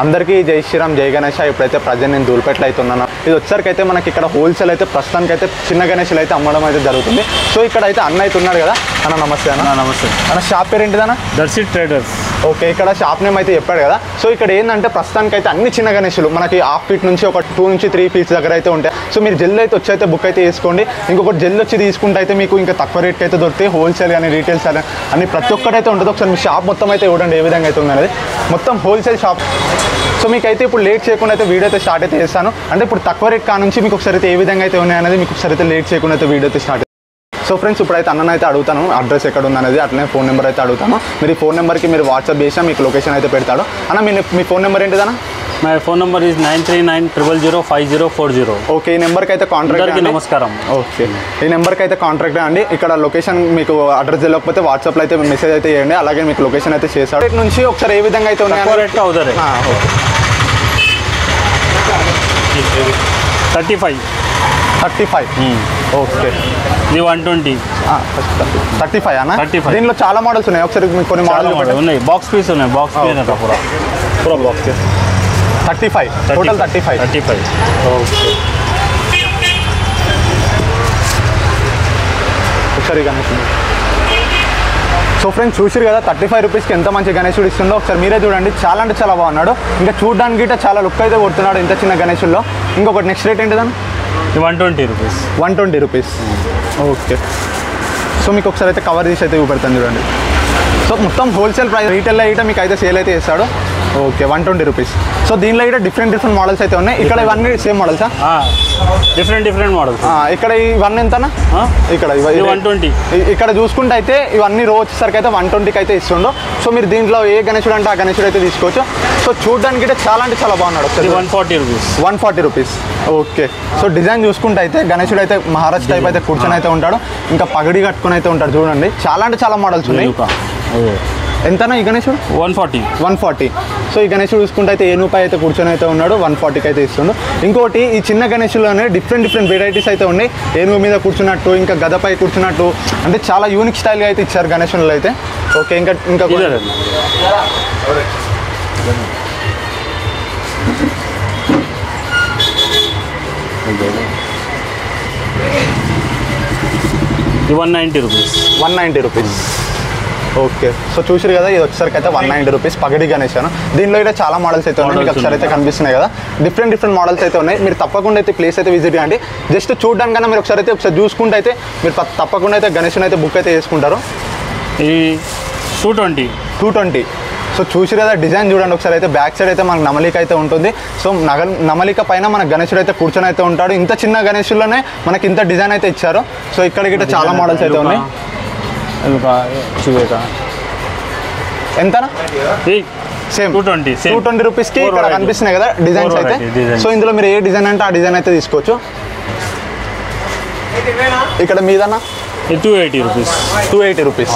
అందరికీ జై శ్రీరామ్ జై గణేష. ఇప్పుడైతే ప్రజెంట్ నేను ధూళిపేటలో అయితే ఉన్నాను. ఇది వచ్చేసరికి అయితే మనకి ఇక్కడ హోల్సేల్ అయితే ప్రస్తుతానికి అయితే చిన్న గణేషులు అయితే అమ్మడం అయితే జరుగుతుంది. సో ఇక్కడ అయితే అన్న అయితే ఉన్నాడు కదా అన్న. నమస్తే అన్న. నమస్తే అన్న. షాప్ పేరు ఏంటిదన్న? దర్శి ట్రేడర్స్. ఓకే, ఇక్కడ షాప్ నేమ్ అయితే చెప్పాడు కదా. సో ఇక్కడ ఏంటంటే ప్రస్తుతానికి అయితే అన్ని చిన్న గణేషులు మనకి హాఫ్ ఫీట్ నుంచి ఒక 2 నుంచి 3 ఫీట్స్ దగ్గర అయితే ఉంటాయి. సో మీరు జల్దీ అయితే వచ్చి అయితే బుక్ అయితే చేసుకోండి. ఇంకొకటి జల్దీ వచ్చి తీసుకుంటే అయితే మీకు ఇంకా తక్కువ రేట్కి అయితే దొరుకుతాయి. హోల్సేల్ కానీ రీటైల్స్ కానీ అన్ని ప్రతి ఒక్కటి అయితే ఉంటుంది. ఒకసారి మీ షాప్ మొత్తం అయితే చూడండి ఏ విధంగా అయితే ఉంది అనేది. మొత్తం హోల్సేల్ షాప్. సో మీకైతే ఇప్పుడు లేట్ చేయకుండా అయితే వీడియో అయితే స్టార్ట్ అయితే చేస్తాను. అంటే ఇప్పుడు తక్కువ రేట్ కానుంచి మీకు ఒకసారి అయితే ఏ విధంగా అయితే ఉన్నాయనేది మీకు ఒకసారి అయితే లేట్ చేయకుండా అయితే వీడియో అయితే స్టార్ట్. సో ఫ్రెండ్స్, ఇప్పుడైతే అన్ననైతే అడుగుతాను అడ్రస్ ఎక్కడ ఉందనేది, అట్లనే ఫోన్ నెంబర్ అయితే అడుగుతాను. మీరు ఈ ఫోన్ నెంబర్కి మీరు వాట్సాప్ చేసినా మీకు లొకేషన్ అయితే పెడతాడు. అన్న మీ ఫోన్ నెంబర్ ఏంటిదన్నా? My phone number is 9390050040. Okay, ఈ నెంబర్కి అయితే కాంటాక్ట్. నమస్కారం. ఓకే, ఈ నెంబర్కి అయితే కాంటాక్ట్ అండి. ఇక్కడ లొకేషన్ మీకు అడ్రస్ తెలియకపోతే వాట్సాప్లో అయితే మెసేజ్ అయితే చేయండి. అలాగే మీకు లొకేషన్ అయితే చేస్తాడు. రేట్ నుంచి ఒకసారి ఏ విధంగా అయితే ఉన్నాయి రేట్ అవుతారు. ఓకే, 35. ఓకే, ఇది 120. 35 అన్న. 35. దీనిలో చాలా మోడల్స్ ఉన్నాయి. ఒకసారి మీకు కొన్ని మోడల్ ఉన్నాయి. బాక్స్ పీస్ ఉన్నాయి. బాక్స్ పీస్ పూరా బాక్స్ పీస్. 35 టోటల్ 35. ఓకే, ఒకసారి గణేశుడు. సో ఫ్రెండ్స్, చూసారు కదా 35 రూపీస్కి ఎంత మంచి గణేశుడు ఇస్తుందో. ఒకసారి మీరే చూడండి. చాలా అంటే చాలా బాగున్నాడు. ఇంకా చూడడానికి గిట్ట చాలా లుక్ అయితే కొడుతున్నాడు ఇంత చిన్న గణేశుల్లో. ఇంకొకటి నెక్స్ట్ రేట్ ఏంటిదని? 120 రూపీస్. 120 రూపీస్. ఓకే, సో మీకు ఒకసారి అయితే కవర్ చేసి అయితే చూపెడతాను చూడండి. సో మొత్తం హోల్సేల్ ప్రైస్. రీటైల్లో అయితే మీకు అయితే సేల్ అయితే చేస్తాడు. Okay, 120 rupees. సో దీనిలో అయితే డిఫరెంట్ మోడల్స్ అయితే ఉన్నాయి. ఇక్కడ ఇవన్నీ సేమ్ మోడల్సా? Different models. ఇక్కడ ఇవన్నీ ఎంతనా? ఇక్కడ 120. ఇక్కడ చూసుకుంటే అయితే ఇవన్నీ రో వచ్చేసరికి అయితే 120కి అయితే ఇస్తుండో. సో మీరు దీంట్లో ఏ గణేశుడు అంటే ఆ గణేశుడు అయితే తీసుకోవచ్చు. సో చూడడానికి అయితే చాలా అంటే చాలా బాగున్నాడు. 140 rupees. 140 rupees. Okay, so design చూసుకుంటే అయితే గణేశుడు అయితే మహారాష్ట్ర టైప్ అయితే కూర్చొని అయితే ఉంటాడు. ఇంకా పగడి కట్టుకొని అయితే ఉంటాడు. చూడండి, చాలా అంటే చాలా మోడల్స్ ఉన్నాయి. ఎంతనా ఈ గణేశుడు? 140. సో ఈ గణేశుడు చూసుకుంటే అయితే ఏనుపై అయితే కూర్చొని అయితే ఉన్నాడు. 140కి అయితే ఇస్తుండు. ఇంకోటి ఈ చిన్న గణేశుల్లోనే డిఫరెంట్ వెరైటీస్ అయితే ఉన్నాయి. ఏనుగు మీద కూర్చున్నట్టు, ఇంకా గదపై కూర్చున్నట్టు, అంటే చాలా యూనిక్ స్టైల్గా అయితే ఇచ్చారు గణేశుల్లో అయితే. ఓకే, ఇంకా ఇది 190 రూపీస్. ఓకే, సో చూసారు కదా, ఇది వచ్చేసరికి అయితే 190 రూపీస్ పగడి గణేశాను. దీనిలో అయితే చాలా మోడల్స్ అయితే ఉన్నాయి. మీకు ఒకసారి అయితే కనిపిస్తున్నాయి కదా, డిఫరెంట్ మోడల్స్ అయితే ఉన్నాయి. మీరు తప్పకుండా అయితే ప్లేస్ అయితే విజిట్ చేయండి. జస్ట్ చూడడానికన్నా మీరు ఒకసారి చూసుకుంటే అయితే మీరు తప్పకుండా అయితే గణేశుని అయితే బుక్ అయితే చేసుకుంటారు. ఈ 220. సో చూసి కదా, డిజైన్ చూడండి ఒకసారి అయితే. బ్యాక్ సైడ్ అయితే మనకు నమలిక అయితే ఉంటుంది. సో నమలిక పైన మన గణేశుడు అయితే కూర్చొని అయితే ఉంటాడు. ఇంత చిన్న గణేశుల్లోనే మనకి ఇంత డిజైన్ అయితే ఇచ్చారు. సో ఇక్కడ గిట్ట చాలా మోడల్స్ అయితే ఉన్నాయి. ఎంతనా? సేమ్ 220 రూపీస్కి ఇక్కడ కనిపిస్తున్నాయి కదా డిజైన్స్ అయితే. సో ఇందులో మీరు ఏ డిజైన్ అంటే ఆ డిజైన్ అయితే తీసుకోవచ్చు. ఇక్కడ మీదన్నా 280 రూపీస్.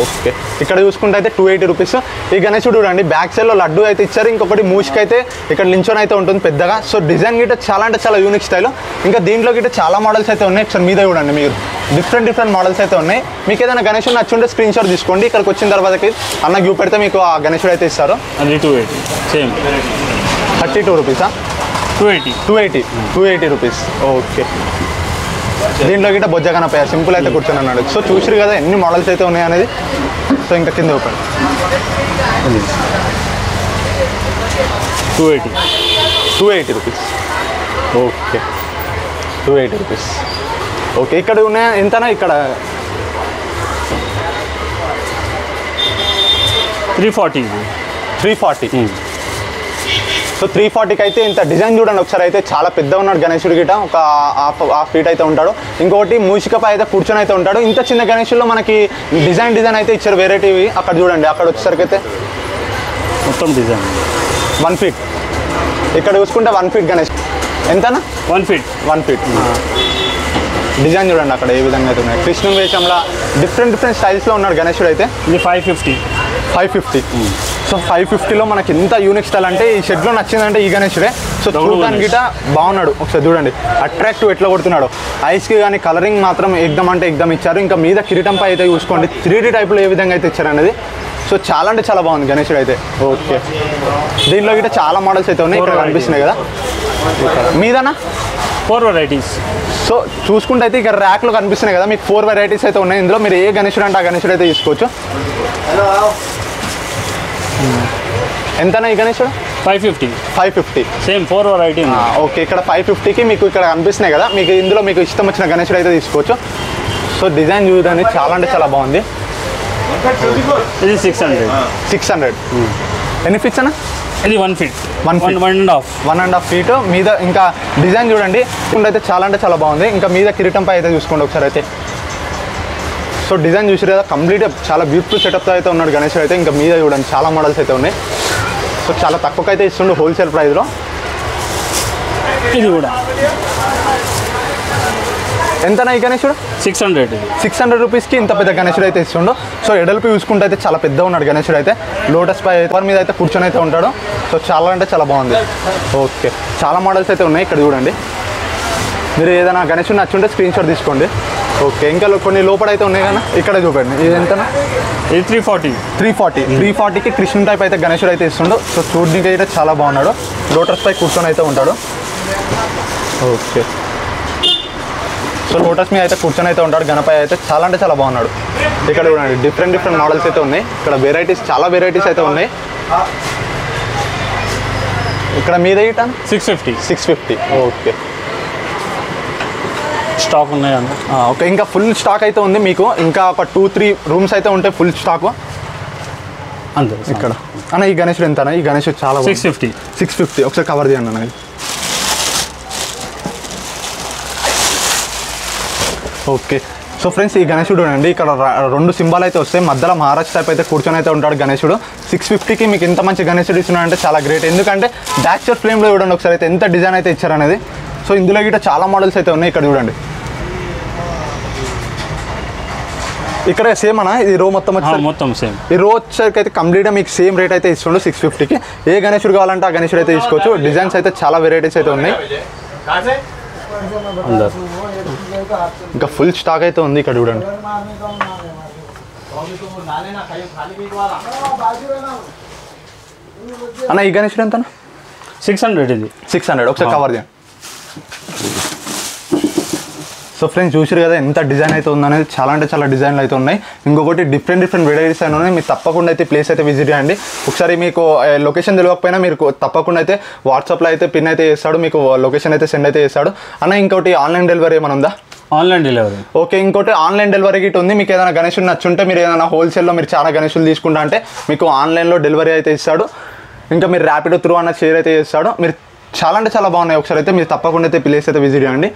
ఓకే, ఇక్కడ చూసుకుంటే అయితే 280 రూపీస్. ఈ గణేశుడు చూడండి, బ్యాక్ సైడ్లో లడ్డు అయితే ఇచ్చారు. ఇంకొకటి మూషికి అయితే ఇక్కడ లించోన్ అయితే ఉంటుంది పెద్దగా. సో డిజైన్ గిట్ట చాలా అంటే చాలా యూనిక్ స్టైల్. ఇంకా దీంట్లో గిట్ట చాలా మోడల్స్ అయితే ఉన్నాయి. ఒకసారి మీద చూడండి, మీరు డిఫరెంట్ మోడల్స్ అయితే ఉన్నాయి. మీకు ఏదైనా గణేశుడు నచ్చుంటే స్క్రీన్ షాట్ తీసుకోండి. ఇక్కడికి వచ్చిన తర్వాతకి అన్న గ్యూ పెడితే మీకు ఆ గణేశుడు అయితే ఇస్తారు. 32 రూపీసా? 280 రూపీస్. ఓకే, దీంట్లో గిట్ట బొజ్జ కనపయ్య సింపుల్ అయితే కూర్చొని అన్నాడు. సో చూసిరు కదా ఎన్ని మోడల్స్ అయితే ఉన్నాయి అనేది. సో ఇంకా కింద open 280 rupees. Okay, 280 rupees. Okay, ఇక్కడ ఉన్నాయా ఎంతనా? ఇక్కడ 340. సో 340కి అయితే ఇంత డిజైన్ చూడండి ఒకసారి అయితే. చాలా పెద్ద ఉన్నాడు గణేశుడి గిట, ఒక హాఫ్ ఫీట్ అయితే ఉంటాడు. ఇంకొకటి మూషికపై అయితే కూర్చొని అయితే ఉంటాడు. ఇంత చిన్న గణేశుల్లో మనకి డిజైన్ అయితే ఇచ్చారు వెరైటీవి. అక్కడ చూడండి, అక్కడ వచ్చేసరికి అయితే మొత్తం డిజైన్ 1 ఫీట్. ఇక్కడ చూసుకుంటే 1 ఫీట్ గణేష్. ఎంతనా? 1 ఫీట్. డిజైన్ చూడండి అక్కడ ఏ విధంగా అయితే ఉన్నాయి. కృష్ణుని వేషంలో డిఫరెంట్ స్టైల్స్లో ఉన్నాడు గణేశుడు అయితే. ఇది 550. సో 550లో మనకి ఎంత యూనిక్ స్టైల్ అంటే ఈ షెడ్లో నచ్చిందంటే ఈ గణేశుడే. సో చూడడానికి గిట బాగున్నాడు. ఒకసారి చూడండి అట్రాక్టివ్ ఎట్లా కొడుతున్నాడు. ఐస్కి కానీ కలరింగ్ మాత్రం ఎగ్దమ్ అంటే ఎగ్దమ్ ఇచ్చారు. ఇంకా మీద కిరీటంపై అయితే చూసుకోండి 3D టైప్లో ఏ విధంగా అయితే ఇచ్చారు అనేది. సో చాలా అంటే చాలా బాగుంది గణేశుడు అయితే. ఓకే, దీనిలో గిట్ట చాలా మోడల్స్ అయితే ఉన్నాయి ఇక్కడ కనిపిస్తున్నాయి కదా మీదనా 4 varieties. సో చూసుకుంటే అయితే ఇక్కడ ర్యాక్లో కనిపిస్తున్నాయి కదా మీకు 4 వెరైటీస్ అయితే ఉన్నాయి. ఇందులో మీరు ఏ గణేశుడు అంటే ఆ గణేశుడు అయితే తీసుకోవచ్చు. ఎంతనా ఈ గణేశుడు? 550. Same 4 variety. ఓకే, ఇక్కడ 550కి మీకు ఇక్కడ కనిపిస్తున్నాయి కదా మీకు ఇందులో మీకు ఇష్టం వచ్చిన గణేశుడు అయితే తీసుకోవచ్చు. సో డిజైన్ చూడండి చాలా అంటే చాలా బాగుంది. ఇది 600. ఎన్ని ఫీట్స్ అన్న? ఇది 1 feet. 1.5 feet మీద. ఇంకా డిజైన్ చూడండి అయితే చాలా అంటే చాలా బాగుంది. ఇంకా మీద కిరీటంపై అయితే చూసుకోండి ఒకసారి అయితే. సో డిజైన్ చూసారు కదా కంప్లీట్గా చాలా బ్యూటిఫుల్ సెటప్తో అయితే ఉన్నాడు గణేశుడు అయితే. ఇంకా మీద చూడండి చాలా మోడల్స్ అయితే ఉన్నాయి. సో చాలా తక్కువకి అయితే ఇస్తుండు హోల్సేల్ ప్రైస్లో. ఇది కూడా ఎంతనా ఈ గణేశుడు? 600 రూపీస్కి ఇంత పెద్ద గణేశుడు అయితే ఇస్తుండు. సో ఎడల్పి చూసుకుంటే అయితే చాలా పెద్ద ఉన్నాడు గణేశుడు అయితే. లోటస్ పై ఎవరి మీద అయితే కూర్చొని అయితే ఉంటాడు. సో చాలా అంటే చాలా బాగుంది. ఓకే, చాలా మోడల్స్ అయితే ఉన్నాయి ఇక్కడ చూడండి. మీరు ఏదైనా గణేశుడు నచ్చుంటే స్క్రీన్ షాట్ తీసుకోండి. ఓకే, ఇంకా కొన్ని లోపల అయితే ఉన్నాయి కదా ఇక్కడ చూపండి. ఇది ఎంతనా? ఇది 340కి కృష్ణ టైప్ అయితే గణేశుడు అయితే ఇస్తుండు. సో చూడడానికి అయితే చాలా బాగున్నాడు. లోటస్ పై కూర్చొని అయితే ఉంటాడు. ఓకే, సో లోటస్ మీద అయితే కూర్చొని అయితే ఉంటాడు. గణపతి అయితే చాలా అంటే చాలా బాగున్నాడు. ఇక్కడ చూడండి డిఫరెంట్ మోడల్స్ అయితే ఉన్నాయి. ఇక్కడ వెరైటీస్ చాలా వెరైటీస్ అయితే ఉన్నాయి. ఇక్కడ మీద 650. ఓకే, స్టాక్ ఉన్నాయి అన్న. ఓకే, ఇంకా ఫుల్ స్టాక్ అయితే ఉంది మీకు. ఇంకా ఒక 2-3 రూమ్స్ అయితే ఉంటాయి ఫుల్ స్టాక్ అంతే. ఇక్కడ అన్న ఈ గణేశుడు ఎంత? ఈ గణేశుడు చాలా 650. ఒకసారి కవర్ చేయండి అన్న. ఓకే, సో ఫ్రెండ్స్ ఈ గణేశుడు అండి ఇక్కడ 2 సింబల్ అయితే వస్తాయి. మధ్యలో మహారాజ్ టైప్ అయితే కూర్చొని అయితే ఉంటాడు గణేశుడు. 650కి మీకు ఇంత మంచి గణేశుడు ఇస్తున్నాడంటే చాలా గ్రేట్. ఎందుకంటే బ్యాక్చర్ ఫ్లేమ్లో చూడండి ఒకసారి అయితే ఎంత డిజైన్ అయితే ఇచ్చారనేది. సో ఇందులో గిట్ట చాలా మోడల్స్ అయితే ఉన్నాయి ఇక్కడ చూడండి. ఇక్కడ సేమ్ అన్న ఇది రో మొత్తం సేమ్. ఈ రో వచ్చేసరికి అయితే కంప్లీట్గా మీకు సేమ్ రేట్ అయితే ఇస్తుండు 650కి. ఏ గణేశుడు కావాలంటే ఆ గణేశుడు అయితే తీసుకోవచ్చు. డిజైన్స్ అయితే చాలా వెరైటీస్ అయితే ఉన్నాయి. ఇంకా ఫుల్ స్టాక్ అయితే ఉంది ఇక్కడ చూడండి. అన్న ఈ గణేశుడు ఎంత? 600. ఒకసారి కవర్ చేయండి. సో ఫ్రెండ్స్ చూసారు కదా ఎంత డిజైన్ అయితే ఉందనేది. చాలా అంటే చాలా డిజైన్లు అయితే ఉన్నాయి. ఇంకొకటి డిఫరెంట్ వెరైటీస్ అయినా ఉన్నాయి. మీరు తప్పకుండా అయితే ప్లేస్ అయితే విజిట్ చేయండి. ఒకసారి మీకు లొకేషన్ తెలియకపోయినా మీరు తప్పకుండా అయితే వాట్సాప్లో అయితే పిన్ అయితే చేస్తాడు. మీకు లొకేషన్ అయితే సెండ్ అయితే చేస్తాడు. అన్న ఇంకోటి ఆన్లైన్ డెలివరీ ఏమైనా ఉందా? Online delivery. ఓకే, ఇంకోటి ఆన్లైన్ డెలివరీ గిట్ ఉంది. మీకు ఏదైనా గణేశుడు నచ్చుంటే మీరు ఏదైనా హోల్సేల్లో మీరు చాలా గణేశులు తీసుకుంటా అంటే మీకు ఆన్లైన్లో డెలివరీ అయితే ఇస్తాడు. ఇంకా మీరు ర్యాపిడో త్రూ అన్న షేర్ అయితే చేస్తాడు. మీరు చాలా అంటే చాలా బాగున్నాయి. ఒకసారి అయితే మీరు తప్పకుండా అయితే ప్లేస్ అయితే విజిట్ చేయండి.